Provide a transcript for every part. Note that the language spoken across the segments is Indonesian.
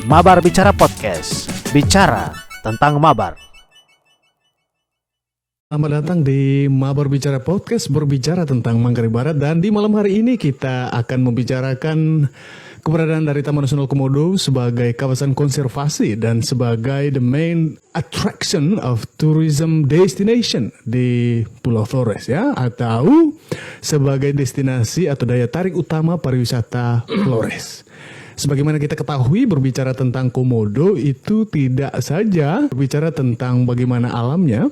Mabar Bicara Podcast. Bicara tentang Mabar. Selamat datang di Mabar Bicara Podcast, berbicara tentang Manggarai Barat. Dan di malam hari ini kita akan membicarakan keberadaan dari Taman Nasional Komodo sebagai kawasan konservasi dan sebagai the main attraction of tourism destination di Pulau Flores, ya, atau sebagai destinasi atau daya tarik utama pariwisata Flores. Sebagaimana kita ketahui, berbicara tentang Komodo itu tidak saja berbicara tentang bagaimana alamnya,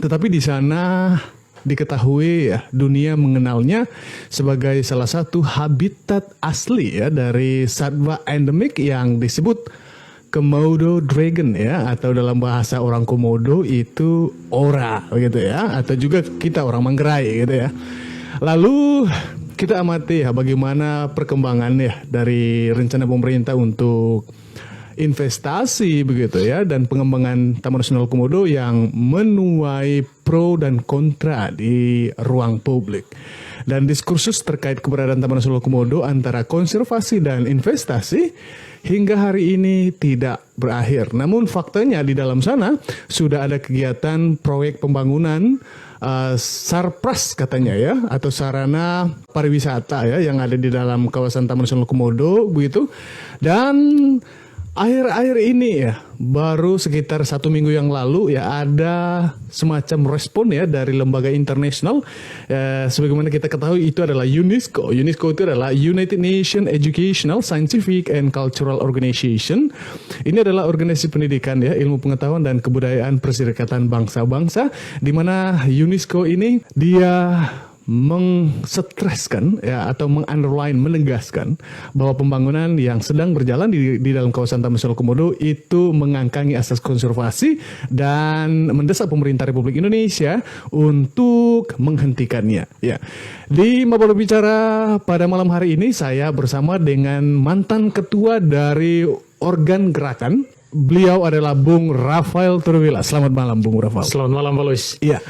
tetapi di sana diketahui ya, dunia mengenalnya sebagai salah satu habitat asli ya dari satwa endemik yang disebut Komodo dragon ya, atau dalam bahasa orang Komodo itu ora gitu ya, atau juga kita orang Manggarai gitu ya. Lalu kita amati ya bagaimana perkembangan ya dari rencana pemerintah untuk investasi begitu ya, dan pengembangan Taman Nasional Komodo yang menuai pro dan kontra di ruang publik. Dan diskursus terkait keberadaan Taman Nasional Komodo antara konservasi dan investasi hingga hari ini tidak berakhir. Namun faktanya di dalam sana sudah ada kegiatan proyek pembangunan Sarpras katanya ya, atau sarana pariwisata ya yang ada di dalam kawasan Taman Nasional Komodo begitu. Dan akhir-akhir ini ya, baru sekitar 1 minggu yang lalu ya, ada semacam respon ya dari lembaga internasional. Sebagaimana kita ketahui itu adalah UNESCO. UNESCO itu adalah United Nations Educational, Scientific and Cultural Organization. Ini adalah organisasi pendidikan ya, ilmu pengetahuan dan kebudayaan Perserikatan Bangsa-Bangsa, di mana UNESCO ini dia mengstreskan ya, atau mengunderline, menegaskan bahwa pembangunan yang sedang berjalan di dalam kawasan Taman Nasional Komodo itu mengangkangi asas konservasi dan mendesak pemerintah Republik Indonesia untuk menghentikannya ya. Di Mabar Bicara pada malam hari ini saya bersama dengan mantan ketua dari organ gerakan. Beliau adalah Bung Rafael Turwila. Selamat malam Bung Rafael. Selamat malam Pak Luis. Iya.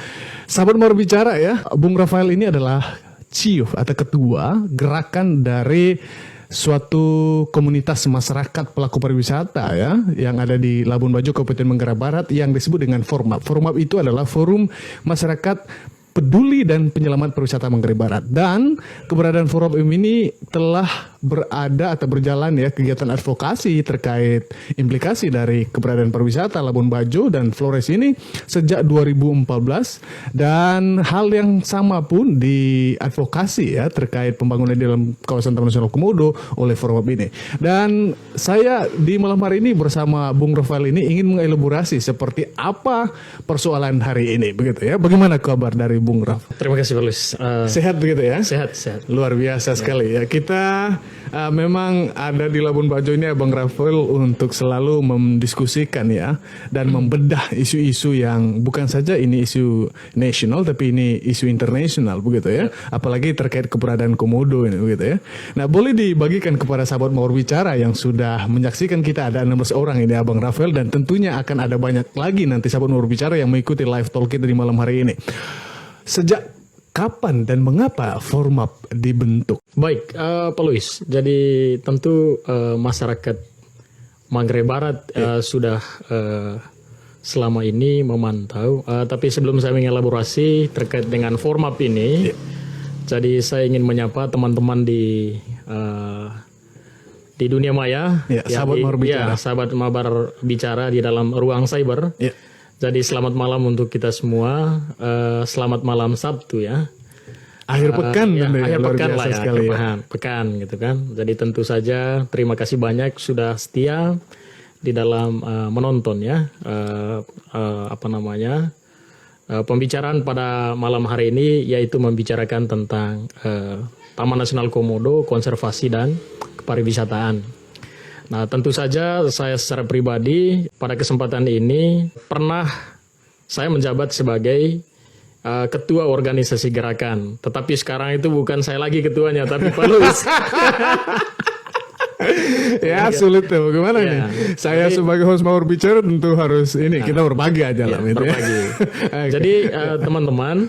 Sahabat Mabar Bicara ya, Bung Rafael ini adalah chief atau ketua gerakan dari suatu komunitas masyarakat pelaku pariwisata ya, yang ada di Labuan Bajo, Kabupaten Manggarai Barat, yang disebut dengan Formap. Formap itu adalah Forum Masyarakat Peduli dan Penyelamat Pariwisata Manggarai Barat. Dan keberadaan Forum ini telah berada atau berjalan ya kegiatan advokasi terkait implikasi dari keberadaan pariwisata Labuan Bajo dan Flores ini sejak 2014, dan hal yang sama pun diadvokasi ya terkait pembangunan di dalam kawasan Taman Nasional Komodo oleh Forum ini. Dan saya di malam hari ini bersama Bung Rafael ini ingin mengelaborasi seperti apa persoalan hari ini begitu ya. Bagaimana kabar dari Bung Raf? Terima kasih Pak Luis. Sehat begitu ya? Sehat. Luar biasa sekali ya. Kita memang ada di Labuan Bajo ini Abang Rafael untuk selalu mendiskusikan ya, dan membedah isu-isu yang bukan saja ini isu nasional tapi ini isu internasional begitu ya. Apalagi terkait keberadaan Komodo ini begitu ya. Nah, boleh dibagikan kepada sahabat Mabar Bicara yang sudah menyaksikan kita, ada 16 orang ini Abang Rafael, dan tentunya akan ada banyak lagi nanti sahabat Mabar Bicara yang mengikuti live talk kita di malam hari ini. Sejak kapan dan mengapa Formap dibentuk? Baik, Pak Luis. Jadi tentu masyarakat Manggarai Barat sudah selama ini memantau. Tapi sebelum saya mengelaborasi terkait dengan Formap ini, jadi saya ingin menyapa teman-teman di dunia maya, sahabat Mabar Bicara. Sahabat Mabar Bicara di dalam ruang cyber. Jadi selamat malam untuk kita semua. Selamat malam Sabtu ya. Akhir pekan, akhir pekan lah ya, sekali pekan gitu kan. Jadi tentu saja terima kasih banyak sudah setia di dalam menonton ya. Pembicaraan pada malam hari ini yaitu membicarakan tentang Taman Nasional Komodo, konservasi dan kepariwisataan. Nah, tentu saja saya secara pribadi pada kesempatan ini pernah saya menjabat sebagai ketua organisasi gerakan. Tetapi sekarang itu bukan saya lagi ketuanya, tapi Pak Luis. Ya sulit tuh, bagaimana nih? Saya sebagai host Mabar Bicara tentu harus ini, kita berbagi aja lah. Berbagi. Jadi teman-teman,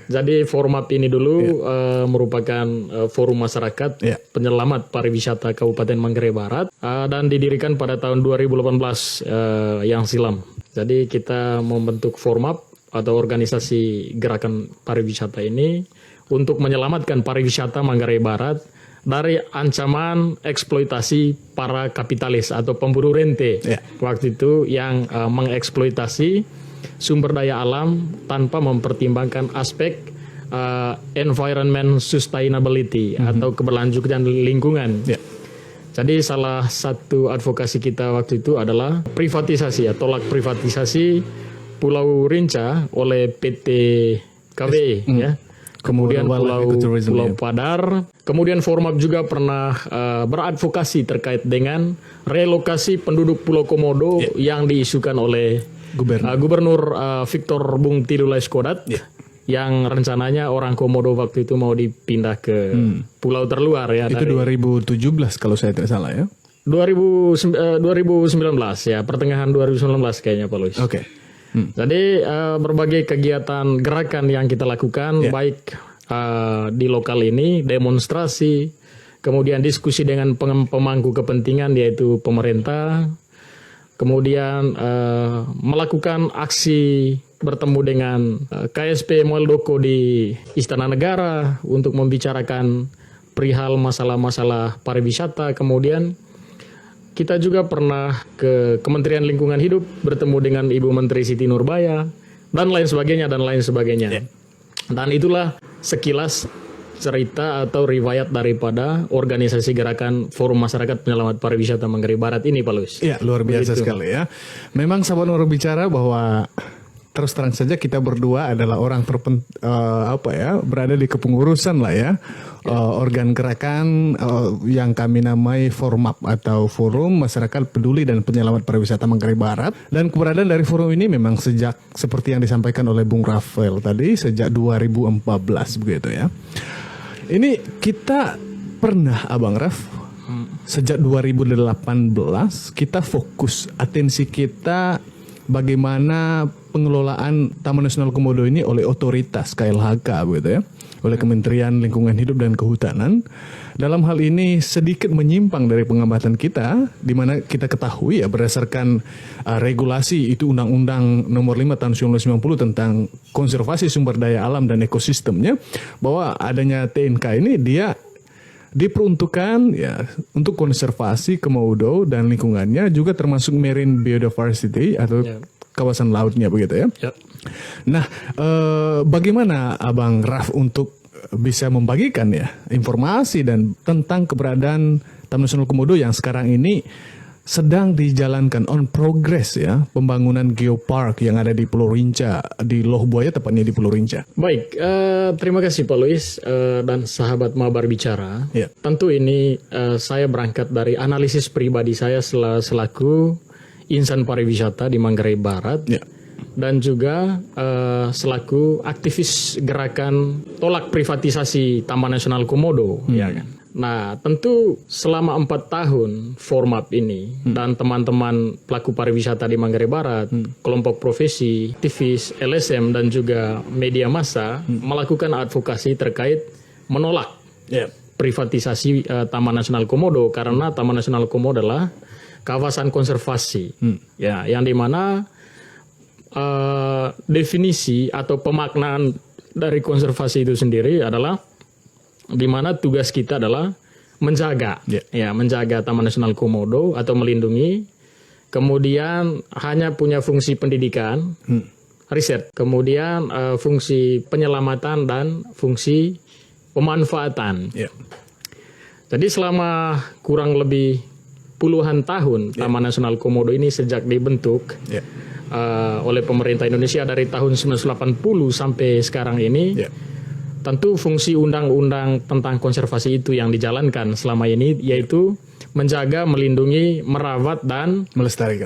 Jadi format ini dulu merupakan forum masyarakat penyelamat pariwisata Kabupaten Manggarai Barat dan didirikan pada tahun 2018 yang silam. Jadi kita membentuk format atau organisasi gerakan pariwisata ini untuk menyelamatkan pariwisata Manggarai Barat dari ancaman eksploitasi para kapitalis atau pemburu rente waktu itu yang mengeksploitasi sumber daya alam tanpa mempertimbangkan aspek environment sustainability atau keberlanjutan lingkungan. Jadi salah satu advokasi kita waktu itu adalah privatisasi atau tolak privatisasi Pulau Rinca oleh PT KW ya. Kemudian Pulau Padar. Kemudian Formapi juga pernah beradvokasi terkait dengan relokasi penduduk Pulau Komodo yang diisukan oleh Gubernur Victor Bung Tilulai Skodat yang rencananya orang Komodo waktu itu mau dipindah ke pulau terluar ya. Itu 2017 kalau saya tidak salah ya. 2019 ya, pertengahan 2019 kayaknya Pak Luis. Oke. Jadi berbagai kegiatan gerakan yang kita lakukan baik di lokal ini, demonstrasi, kemudian diskusi dengan pemangku kepentingan yaitu pemerintah, kemudian melakukan aksi bertemu dengan KSP Muldoko di Istana Negara untuk membicarakan perihal masalah-masalah pariwisata. Kemudian kita juga pernah ke Kementerian Lingkungan Hidup bertemu dengan Ibu Menteri Siti Nurbaya dan lain sebagainya dan lain sebagainya. Dan itulah sekilas cerita atau riwayat daripada organisasi gerakan Forum Masyarakat Penyelamat Pariwisata Manggarai Barat ini, Pak Luis. Iya, luar biasa sekali ya. Memang sahabat orang bicara bahwa terus terang saja kita berdua adalah orang berada di kepengurusan lah ya. Organ gerakan yang kami namai Formapi atau Forum Masyarakat Peduli dan Penyelamat Pariwisata Manggarai Barat. Dan keberadaan dari forum ini memang sejak seperti yang disampaikan oleh Bung Rafael tadi sejak 2014 begitu ya. Ini kita pernah Abang Raf sejak 2018 kita fokus atensi kita bagaimana pengelolaan Taman Nasional Komodo ini oleh otoritas KLHK begitu ya, oleh Kementerian Lingkungan Hidup dan Kehutanan. Dalam hal ini sedikit menyimpang dari pengamatan kita, di mana kita ketahui ya berdasarkan regulasi itu Undang-Undang Nomor 5 Tahun 1990 tentang konservasi sumber daya alam dan ekosistemnya, bahwa adanya TNK ini dia diperuntukkan ya untuk konservasi komodo dan lingkungannya, juga termasuk marine biodiversity atau kawasan lautnya begitu ya. Nah, bagaimana Abang Raf untuk bisa membagikan ya informasi dan tentang keberadaan Taman Nasional Komodo yang sekarang ini sedang dijalankan on progress ya, pembangunan geopark yang ada di Pulau Rinca, di Loh Buaya tepatnya di Pulau Rinca. Baik, terima kasih Pak Luis dan sahabat Mabar Bicara. Tentu ini saya berangkat dari analisis pribadi saya selaku insan pariwisata di Manggarai Barat dan juga selaku aktivis gerakan tolak privatisasi Taman Nasional Komodo, ya kan. Nah, tentu selama 4 tahun Formapi ini dan teman-teman pelaku pariwisata di Manggarai Barat, kelompok profesi, aktivis, LSM dan juga media massa melakukan advokasi terkait menolak privatisasi Taman Nasional Komodo, karena Taman Nasional Komodo adalah kawasan konservasi, ya, yang dimana definisi atau pemaknaan dari konservasi itu sendiri adalah di mana tugas kita adalah menjaga, menjaga Taman Nasional Komodo atau melindungi, kemudian hanya punya fungsi pendidikan, riset, kemudian fungsi penyelamatan dan fungsi pemanfaatan. Jadi selama kurang lebih puluhan tahun Taman Nasional Komodo ini sejak dibentuk oleh pemerintah Indonesia dari tahun 1980 sampai sekarang ini, tentu fungsi undang-undang tentang konservasi itu yang dijalankan selama ini, yaitu menjaga, melindungi, merawat dan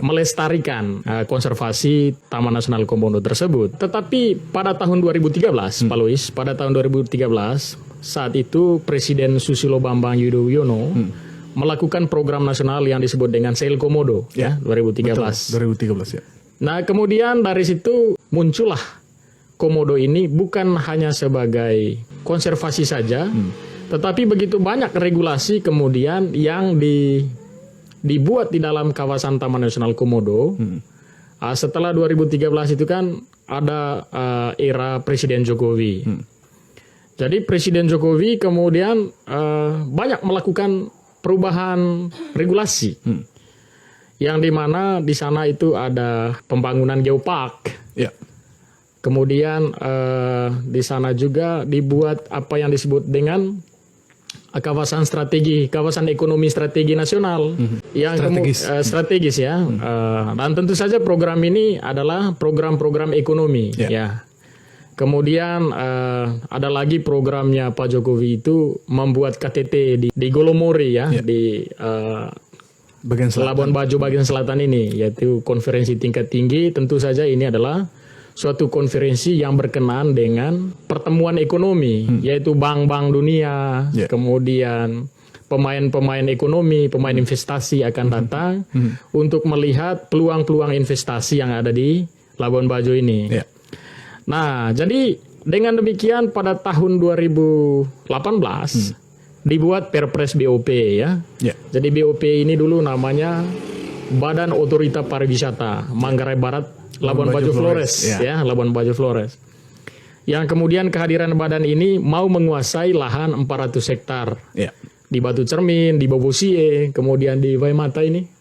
melestarikan konservasi Taman Nasional Komodo tersebut. Tetapi pada tahun 2013, Pak Luis, pada tahun 2013 saat itu Presiden Susilo Bambang Yudhoyono melakukan program nasional yang disebut dengan Sail Komodo 2013. Betul, 2013 ya. Nah, kemudian dari situ muncullah Komodo ini bukan hanya sebagai konservasi saja, tetapi begitu banyak regulasi kemudian yang dibuat di dalam kawasan Taman Nasional Komodo. Setelah 2013 itu kan ada era Presiden Jokowi. Jadi Presiden Jokowi kemudian banyak melakukan perubahan regulasi, yang dimana di sana itu ada pembangunan geopark. Ya. Kemudian di sana juga dibuat apa yang disebut dengan kawasan strategi, kawasan ekonomi strategi nasional, yang strategis ya. Dan tentu saja program ini adalah program-program ekonomi, ya. Kemudian ada lagi programnya Pak Jokowi itu membuat KTT di Golomori ya, di Bagian selatan. Labuan Bajo bagian selatan ini, yaitu konferensi tingkat tinggi. Tentu saja ini adalah suatu konferensi yang berkenaan dengan pertemuan ekonomi, yaitu bank-bank dunia, kemudian pemain-pemain ekonomi, pemain investasi akan datang untuk melihat peluang-peluang investasi yang ada di Labuan Bajo ini. Nah, jadi dengan demikian pada tahun 2018 dibuat Perpres BOP ya. Jadi BOP ini dulu namanya Badan Otorita Pariwisata Manggarai Barat Labuan Bajo Flores, ya, Labuan Bajo Flores. Yang kemudian kehadiran badan ini mau menguasai lahan 400 hektar. Di Batu Cermin, di Bobosie, kemudian di Waimata ini.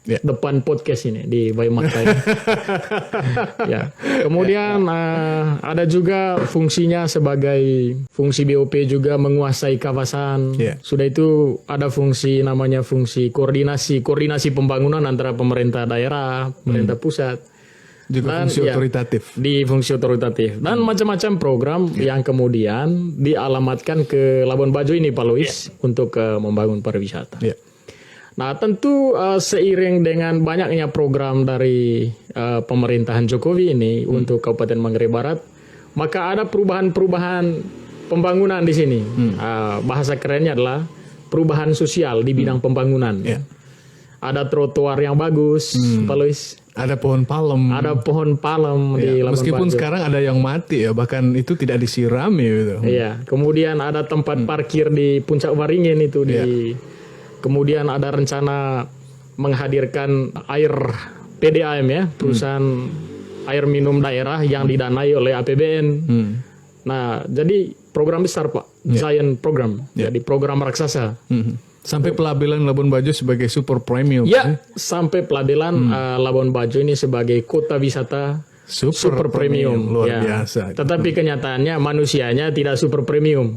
Depan podcast ini di Waimata ini. Ya. Kemudian ada juga fungsinya sebagai fungsi BOP juga menguasai kawasan. Sudah itu ada fungsi namanya fungsi koordinasi pembangunan antara pemerintah daerah, pemerintah pusat. Juga fungsi otoritatif. Di fungsi otoritatif. Dan macam-macam program yang kemudian dialamatkan ke Labuan Bajo ini Pak Lois untuk membangun pariwisata. Nah tentu seiring dengan banyaknya program dari pemerintahan Jokowi ini untuk Kabupaten Manggarai Barat, maka ada perubahan-perubahan pembangunan di sini. Bahasa kerennya adalah perubahan sosial di bidang pembangunan. Ada trotoar yang bagus, Pak Lois. Ada pohon palem. Ada pohon palem di Labuan meskipun Bajo. sekarang ada yang mati ya, bahkan itu tidak disirami gitu. Iya, kemudian ada tempat parkir di Puncak Waringin itu kemudian ada rencana menghadirkan air PDAM ya, perusahaan air minum daerah yang didanai oleh APBN. Nah, jadi program besar Pak, giant program. Jadi program raksasa. Sampai pelabelan Labuan Bajo sebagai super premium. Sampai pelabelan Labuan Bajo ini sebagai kota wisata super premium. Luar biasa. Tetapi kenyataannya manusianya tidak super premium.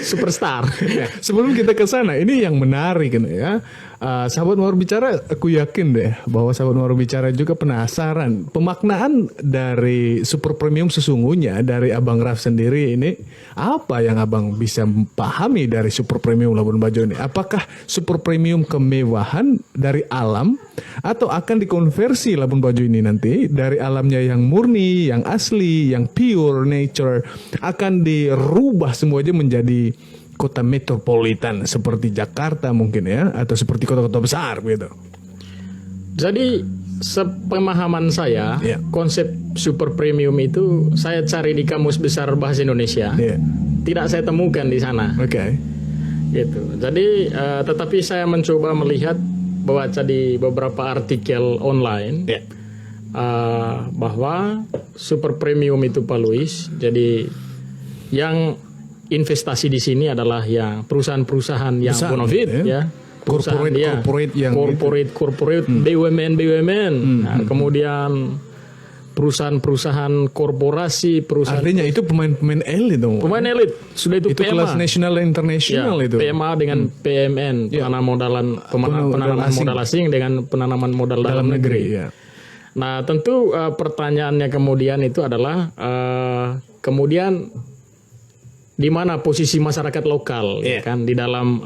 Superstar. Sebelum kita ke sana, ini yang menarik ya. Sahabat Mawar Bicara, aku yakin deh bahwa sahabat Mawar Bicara juga penasaran pemaknaan dari super premium sesungguhnya dari Abang Raf sendiri ini. Apa yang Abang bisa pahami dari super premium Labuan Bajo ini? Apakah super premium kemewahan dari alam atau akan dikonversi Labuan Bajo ini nanti dari alamnya yang murni, yang asli, yang pure nature akan dirubah semuanya menjadi kota metropolitan seperti Jakarta mungkin ya, atau seperti kota-kota besar gitu. Jadi sepemahaman saya konsep super premium itu saya cari di Kamus Besar Bahasa Indonesia, tidak saya temukan di sana. Gitu. Jadi tetapi saya mencoba melihat, baca di beberapa artikel online bahwa super premium itu Pak Luis, jadi yang investasi di sini adalah yang perusahaan-perusahaan yang bonafit corporate BUMN. Nah, kemudian perusahaan-perusahaan korporasi, artinya itu pemain-pemain elit dong. Pemain elit sudah itu PMA. Kelas nasional dan internasional itu. PMA dengan PMN, penanaman modal asing dengan penanaman modal dalam negeri. Nah, tentu pertanyaannya kemudian itu adalah kemudian di mana posisi masyarakat lokal kan di dalam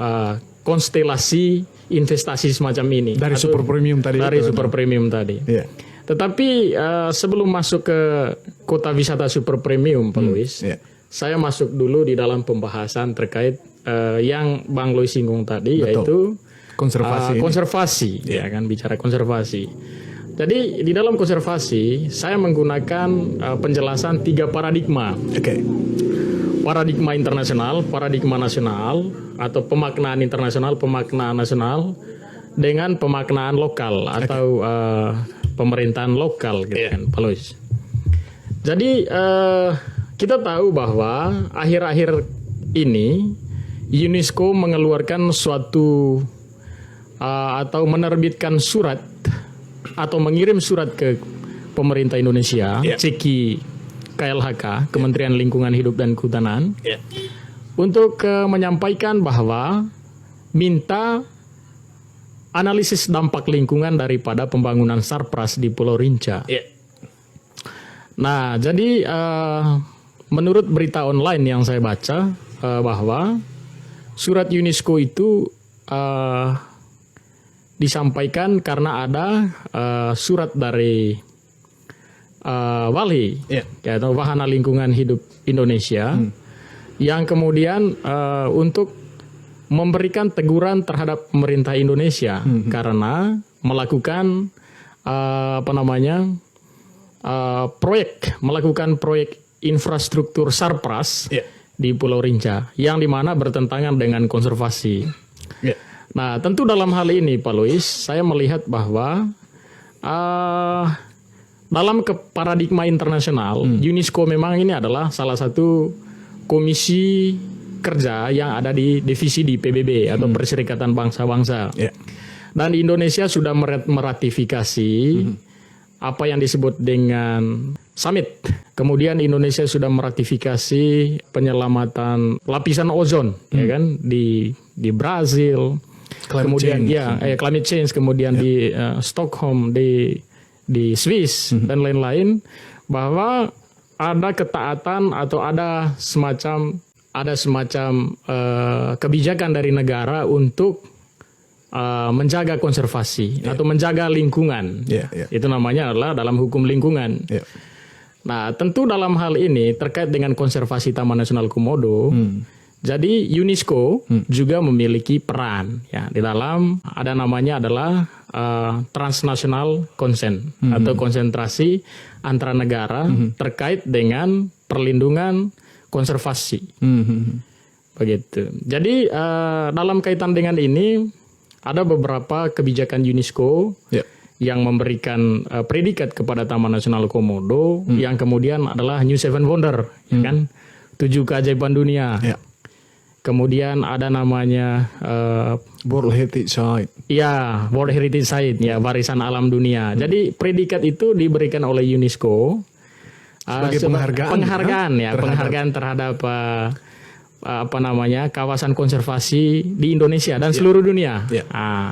konstelasi investasi semacam ini dari super premium tadi. Tetapi sebelum masuk ke kota wisata super premium Pak Luis, saya masuk dulu di dalam pembahasan terkait yang Bang Luis singgung tadi. Betul. Yaitu konservasi ya kan, bicara konservasi. Jadi di dalam konservasi saya menggunakan penjelasan 3 paradigma. Oke. Paradigma internasional, paradigma nasional, atau pemaknaan internasional, pemaknaan nasional, dengan pemaknaan lokal atau pemerintahan lokal, gitu kan, Pak Lois. Jadi kita tahu bahwa akhir-akhir ini UNESCO mengeluarkan suatu atau menerbitkan surat atau mengirim surat ke pemerintah Indonesia, CEKI KLHK, Kementerian Lingkungan Hidup dan Kehutanan, untuk menyampaikan bahwa minta analisis dampak lingkungan daripada pembangunan Sarpras di Pulau Rinca. Nah, jadi menurut berita online yang saya baca bahwa surat UNESCO itu disampaikan karena ada surat dari Wali, atau Wahana Lingkungan Hidup Indonesia, yang kemudian untuk memberikan teguran terhadap pemerintah Indonesia karena melakukan melakukan proyek infrastruktur Sarpras di Pulau Rinca yang dimana bertentangan dengan konservasi. Nah, tentu dalam hal ini, Pak Lois, saya melihat bahwa dalam paradigma internasional, UNESCO memang ini adalah salah satu komisi kerja yang ada di divisi di PBB atau Perserikatan Bangsa-Bangsa. Dan Indonesia sudah meratifikasi apa yang disebut dengan summit. Kemudian Indonesia sudah meratifikasi penyelamatan lapisan ozon, ya kan, di Brazil. Kemudian climate change, kemudian di Stockholm, di Swiss dan lain-lain, bahwa ada ketaatan atau ada semacam kebijakan dari negara untuk menjaga konservasi atau menjaga lingkungan. Itu namanya adalah dalam hukum lingkungan. Nah, tentu dalam hal ini terkait dengan konservasi Taman Nasional Komodo, jadi UNESCO juga memiliki peran ya di dalam, ada namanya adalah transnational consent atau konsentrasi antara negara terkait dengan perlindungan konservasi. Begitu. Jadi dalam kaitan dengan ini ada beberapa kebijakan UNESCO yang memberikan predikat kepada Taman Nasional Komodo yang kemudian adalah New Seven Wonder, ya kan? 7 keajaiban dunia. Kemudian ada namanya World Heritage Site. Ya, World Heritage Site, ya, warisan alam dunia. Jadi predikat itu diberikan oleh UNESCO sebagai penghargaan terhadap kawasan konservasi di Indonesia dan seluruh dunia.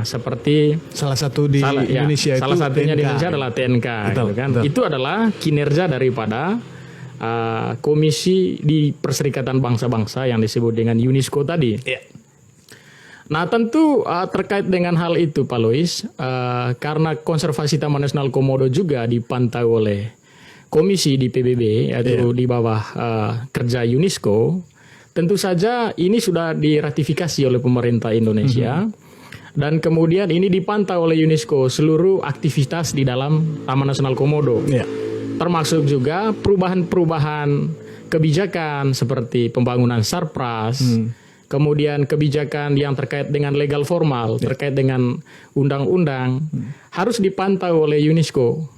Seperti salah satu di Indonesia itu salah satunya TNK. di Indonesia adalah TNK, gitu kan? Itu adalah kinerja daripada komisi di Perserikatan Bangsa-Bangsa yang disebut dengan UNESCO tadi. Nah, tentu terkait dengan hal itu, Pak Lois, karena konservasi Taman Nasional Komodo juga dipantau oleh komisi di PBB, yaitu di bawah kerja UNESCO, tentu saja ini sudah diratifikasi oleh pemerintah Indonesia, dan kemudian ini dipantau oleh UNESCO seluruh aktivitas di dalam Taman Nasional Komodo. Termasuk juga perubahan-perubahan kebijakan seperti pembangunan Sarpras, kemudian kebijakan yang terkait dengan legal formal, terkait dengan undang-undang, harus dipantau oleh UNESCO.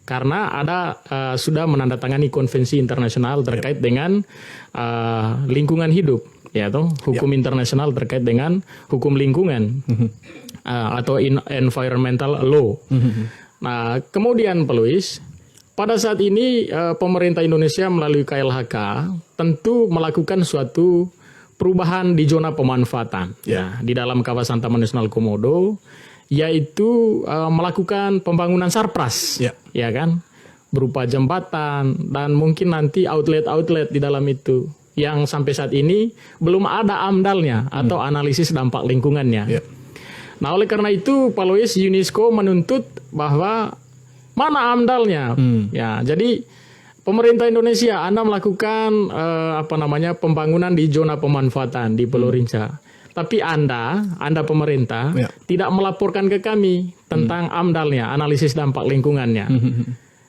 Karena ada sudah menandatangani konvensi internasional terkait dengan lingkungan hidup, ya, atau hukum internasional terkait dengan hukum lingkungan atau environmental law. Nah, kemudian Pak Lois, pada saat ini pemerintah Indonesia melalui KLHK tentu melakukan suatu perubahan di zona pemanfaatan di dalam kawasan Taman Nasional Komodo, yaitu melakukan pembangunan Sarpras, ya kan, berupa jembatan dan mungkin nanti outlet-outlet di dalam itu yang sampai saat ini belum ada AMDAL-nya atau analisis dampak lingkungannya. Nah, oleh karena itu Pak Lois, UNESCO menuntut bahwa mana AMDAL-nya? Ya, jadi pemerintah Indonesia, Anda melakukan pembangunan di zona pemanfaatan di Pulau Rinca. tapi Anda pemerintah Ya. tidak melaporkan ke kami tentang AMDAL-nya, analisis dampak lingkungannya.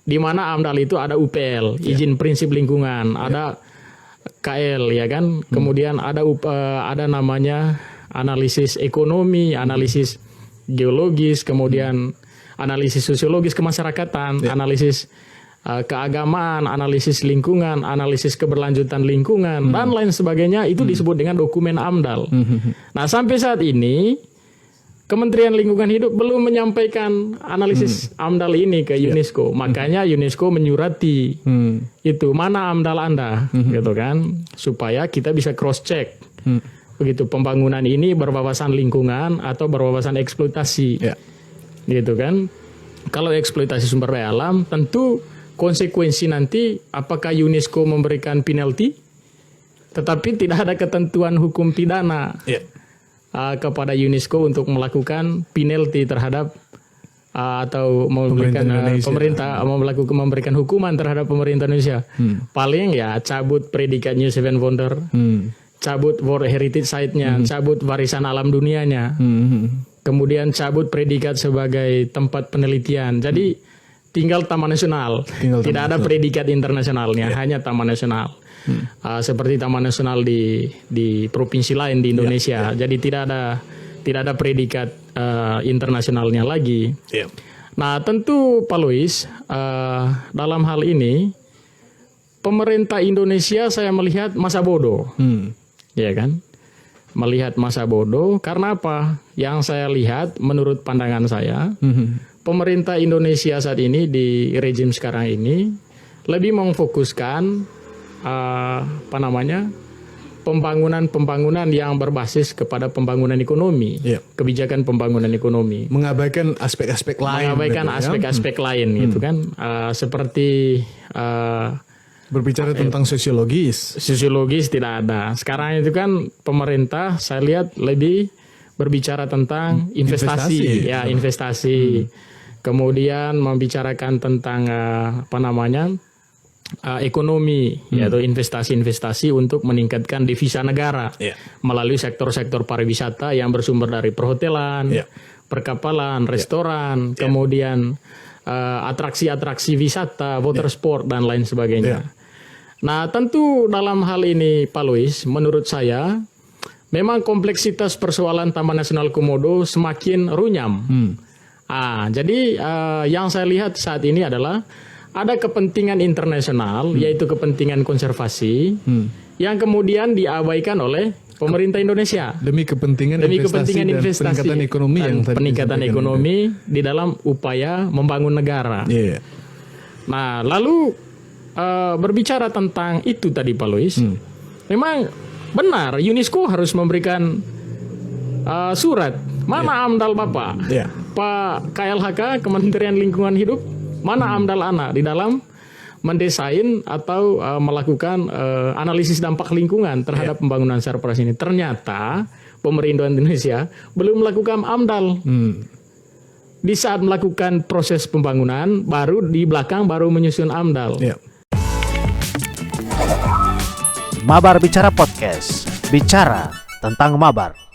Di mana AMDAL itu ada UPL, izin prinsip lingkungan, ada KL ya kan, kemudian ada namanya analisis ekonomi, analisis geologis, kemudian analisis sosiologis kemasyarakatan, analisis keagamaan, analisis lingkungan, analisis keberlanjutan lingkungan, dan lain sebagainya, itu disebut dengan dokumen AMDAL. Nah, sampai saat ini Kementerian Lingkungan Hidup belum menyampaikan analisis AMDAL ini ke UNESCO. Makanya UNESCO menyurati itu, mana AMDAL Anda, gitu kan, supaya kita bisa cross check. Begitu, pembangunan ini berwawasan lingkungan atau berwawasan eksploitasi. Gitu kan. Kalau eksploitasi sumber daya alam, tentu konsekuensi nanti apakah UNESCO memberikan penalti, tetapi tidak ada ketentuan hukum pidana kepada UNESCO untuk melakukan penalti terhadap atau memberikan memberikan hukuman terhadap pemerintah Indonesia. Paling ya cabut predikat New Seven Wonder, cabut World Heritage Site-nya, cabut warisan alam dunianya, kemudian cabut predikat sebagai tempat penelitian. Jadi tinggal Taman Nasional, tidak ada predikat internasionalnya, hanya Taman Nasional. Seperti Taman Nasional di provinsi lain di Indonesia. Jadi tidak ada predikat internasionalnya lagi. Nah, tentu Pak Louis, dalam hal ini pemerintah Indonesia saya melihat masa bodoh. Ya kan? Melihat masa bodoh karena apa? Yang saya lihat menurut pandangan saya, pemerintah Indonesia saat ini di rejim sekarang ini lebih memfokuskan pembangunan yang berbasis kepada pembangunan ekonomi, kebijakan pembangunan ekonomi, mengabaikan aspek-aspek lain, lain gitu kan, seperti berbicara tentang sosiologis tidak ada. Sekarang itu kan pemerintah saya lihat lebih berbicara tentang investasi. Kemudian membicarakan tentang ekonomi, yaitu investasi untuk meningkatkan devisa negara melalui sektor-sektor pariwisata yang bersumber dari perhotelan, perkapalan, restoran, kemudian atraksi-atraksi wisata, water sport, dan lain sebagainya. Nah, tentu dalam hal ini Pak Louis, menurut saya memang kompleksitas persoalan Taman Nasional Komodo semakin runyam. Jadi yang saya lihat saat ini adalah ada kepentingan internasional, yaitu kepentingan konservasi, yang kemudian diabaikan oleh pemerintah Indonesia demi kepentingan investasi dan peningkatan ekonomi di dalam upaya membangun negara. Nah, lalu berbicara tentang itu tadi Pak Louis, memang benar UNESCO harus memberikan surat, mana AMDAL Bapak, Pak KLHK, Kementerian Lingkungan Hidup, mana AMDAL anak di dalam mendesain atau melakukan analisis dampak lingkungan terhadap pembangunan surplus ini. Ternyata pemerintah Indonesia belum melakukan AMDAL. Di saat melakukan proses pembangunan, baru di belakang baru menyusun AMDAL. Mabar Bicara Podcast, bicara tentang Mabar.